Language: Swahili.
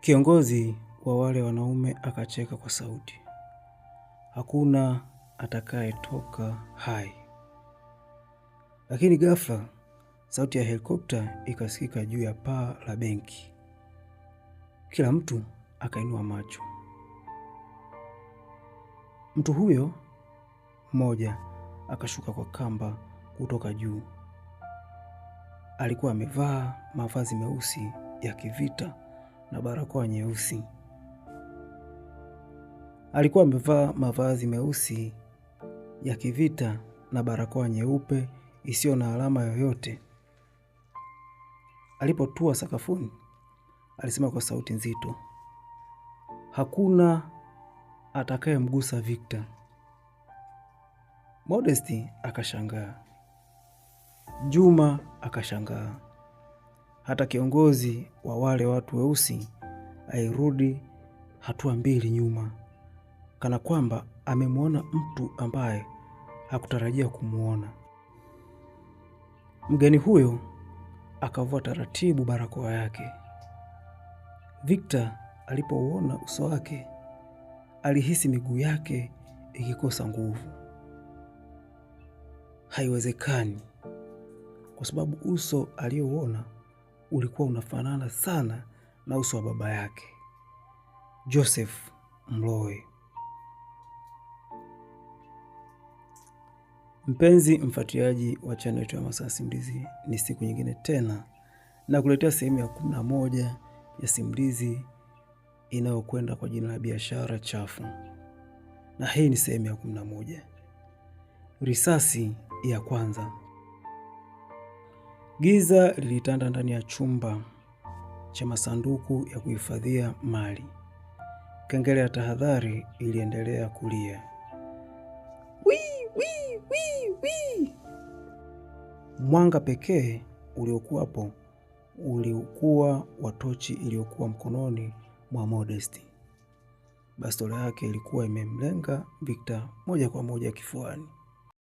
Kiongozi wa wale wanaume akacheka kwa sauti. Hakuna atakayetoka hai. Lakini ghafla sauti ya helikopta ikasikika juu ya paa la benki. Kila mtu akainua macho. Mtu huyo mmoja akashuka kwa kamba kutoka juu. Alikuwa amevaa mavazi meusi ya kivita na barakoa nyeusi. Alikuwa amevaa mavazi meusi ya kivita na barakoa nyeupe isiyo na alama yoyote. Alipotua sakafuni, alisema kwa sauti nzito, hakuna atakayemgusa Victor. Modesty akashangaa. Juma akashangaa. Hata kiongozi wa wale watu weusi alirudi hatua mbili nyuma, kana kwamba amemwona mtu ambaye hakutarajia kumwona. Mgeni huyo akavua taratibu barakoa yake. Victor alipouona uso wake, alihisi miguu yake ikikosa nguvu. Haiwezekani, kwa sababu uso aliyouona ulikuwa unafanana sana na uso wa baba yake, Joseph Mlowe. Mpenzi mfuatiliaji wa channel yetu ya Masawa Simulizi, ni siku nyingine tena na kuletea sehemu ya 11 ya simulizi inayokwenda kwa jina la Biashara Chafu. Na hii ni sehemu ya 11. Risasi ya kwanza. Giza lilitanda ndani ya chumba cha masanduku ya kuhifadhia mali. Kengele ya tahadhari iliendelea kulia. Mwanga pekee uliokuwapo ulikuwa wa tochi iliyokuwa mkononi mwa Modesty. Bastola yake ilikuwa imemlenga Victor moja kwa moja kifuani.